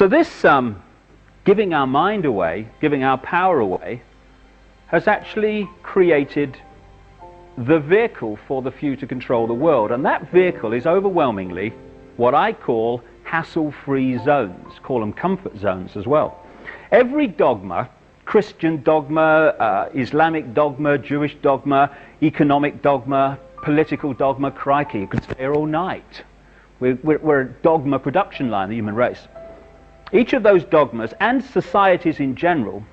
So this giving our mind away, giving our power away, has actually created the vehicle for the few to control the world. And that vehicle is overwhelmingly what I call hassle-free zones, call them comfort zones as well. Every dogma, Christian dogma, Islamic dogma, Jewish dogma, economic dogma, political dogma, crikey, you could stay here all night. We're a dogma production line, the human race. Each of those dogmas, and societies in general,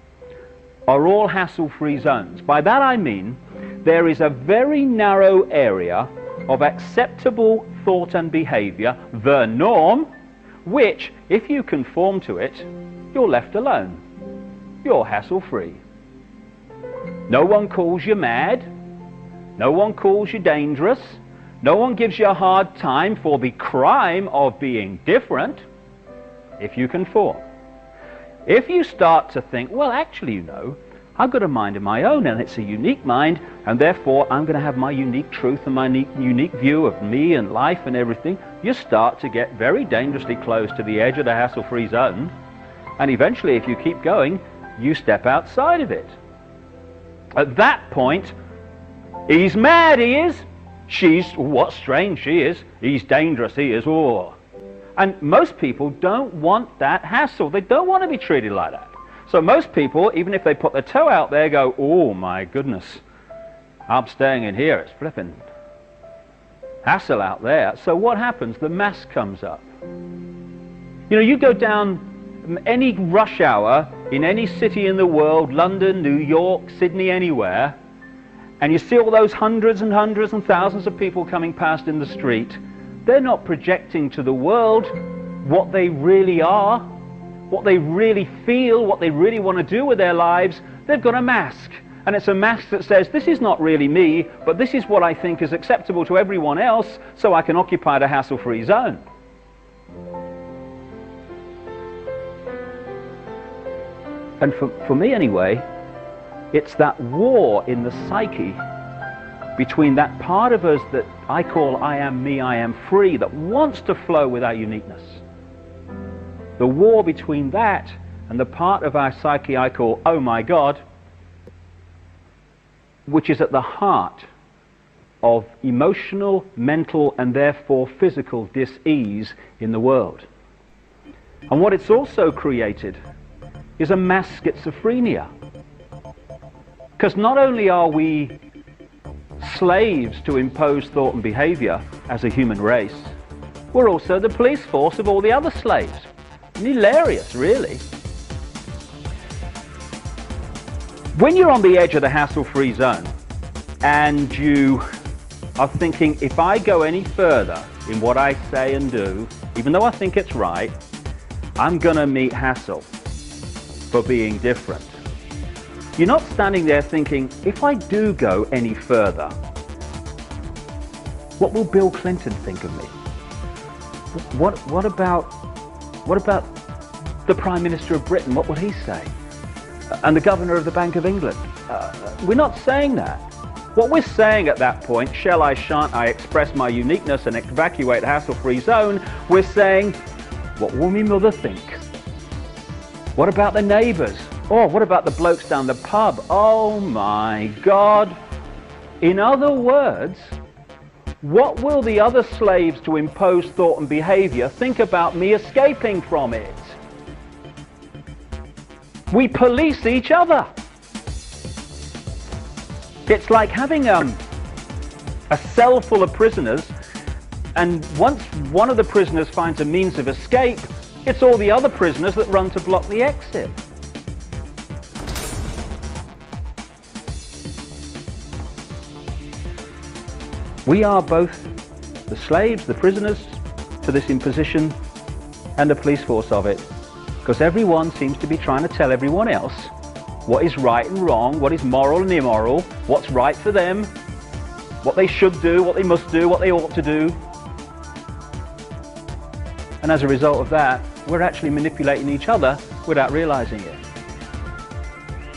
are all hassle-free zones. By that I mean there is a very narrow area of acceptable thought and behavior, the norm, which, if you conform to it, you're left alone. You're hassle-free. No one calls you mad. No one calls you dangerous. No one gives you a hard time for the crime of being different, if you conform. If you start to think, well, actually, you know, I've got a mind of my own, and it's a unique mind, and therefore I'm going to have my unique truth and my unique view of me and life and everything, you start to get very dangerously close to the edge of the hassle-free zone, and eventually, if you keep going, you step outside of it. At that point, he's mad, he is. She's, what strange she is. He's dangerous, he is. Oh. And most people don't want that hassle. They don't want to be treated like that. So most people, even if they put their toe out there, go, oh my goodness, I'm staying in here. It's flipping hassle out there. So what happens? The mass comes up. You know, you go down any rush hour in any city in the world, London, New York, Sydney, anywhere, and you see all those hundreds and hundreds and thousands of people coming past in the street. They're not projecting to the world what they really are, what they really feel, what they really want to do with their lives. They've got a mask, and it's a mask that says, this is not really me, but this is what I think is acceptable to everyone else, so I can occupy the hassle-free zone. And for me anyway, it's that war in the psyche between that part of us that I call I am me, I am free, that wants to flow with our uniqueness. The war between that and the part of our psyche I call oh my God, which is at the heart of emotional, mental, and therefore physical dis-ease in the world. And what it's also created is a mass schizophrenia. Because not only are we slaves to impose thought and behavior as a human race, we're also the police force of all the other slaves. Hilarious, really. When you're on the edge of the hassle-free zone and you are thinking, if I go any further in what I say and do, even though I think it's right, I'm going to meet hassle for being different. You're not standing there thinking, if I do go any further, what will Bill Clinton think of me? What about the Prime Minister of Britain? What would he say? And the Governor of the Bank of England? We're not saying that. What we're saying at that point, shall I, shan't I express my uniqueness and evacuate the hassle-free zone, we're saying, what will me mother think? What about the neighbours? Oh, what about the blokes down the pub? Oh my God. In other words, what will the other slaves to impose thought and behavior think about me escaping from it? We police each other. It's like having a cell full of prisoners, and once one of the prisoners finds a means of escape, it's all the other prisoners that run to block the exit. We are both the slaves, the prisoners to this imposition, and the police force of it, because everyone seems to be trying to tell everyone else what is right and wrong, what is moral and immoral, what's right for them, what they should do, what they must do, what they ought to do. And as a result of that, we're actually manipulating each other without realizing it.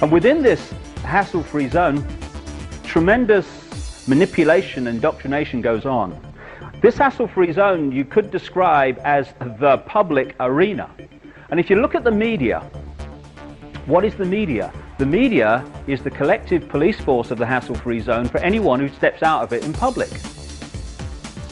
And within this hassle-free zone, tremendous manipulation and indoctrination goes on. This hassle-free zone you could describe as the public arena. And if you look at the media, what is the media? The media is the collective police force of the hassle-free zone for anyone who steps out of it in public.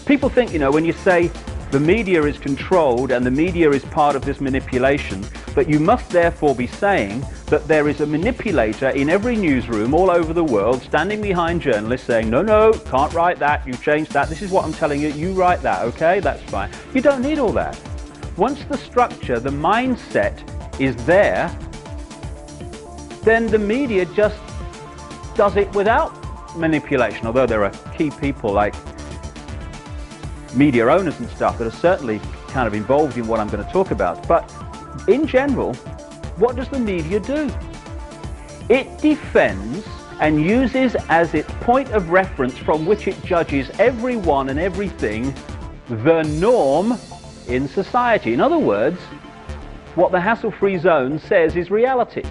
People think, you know, when you say the media is controlled and the media is part of this manipulation, that you must therefore be saying that there is a manipulator in every newsroom all over the world standing behind journalists saying, no, no, can't write that, you changed that, this is what I'm telling you, you write that, okay, that's fine. You don't need all that. Once the structure, the mindset is there, then the media just does it without manipulation, although there are key people like media owners and stuff that are certainly kind of involved in what I'm going to talk about. But in general, what does the media do? It defends and uses as its point of reference from which it judges everyone and everything the norm in society. In other words, what the hassle-free zone says is reality.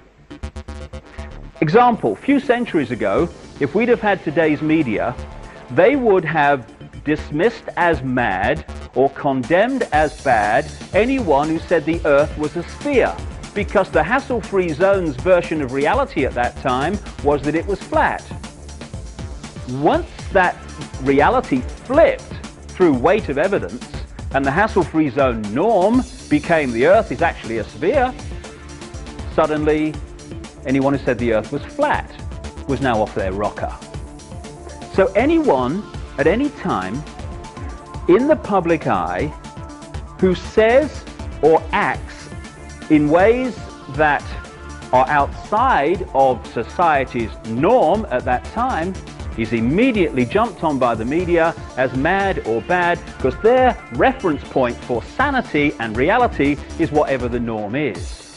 Example, a few centuries ago, if we'd have had today's media, they would have dismissed as mad or condemned as bad anyone who said the Earth was a sphere, because the hassle-free zone's version of reality at that time was that it was flat. Once that reality flipped through weight of evidence and the hassle-free zone norm became the Earth is actually a sphere, suddenly anyone who said the Earth was flat was now off their rocker. So anyone at any time in the public eye who says or acts in ways that are outside of society's norm at that time is immediately jumped on by the media as mad or bad, because their reference point for sanity and reality is whatever the norm is.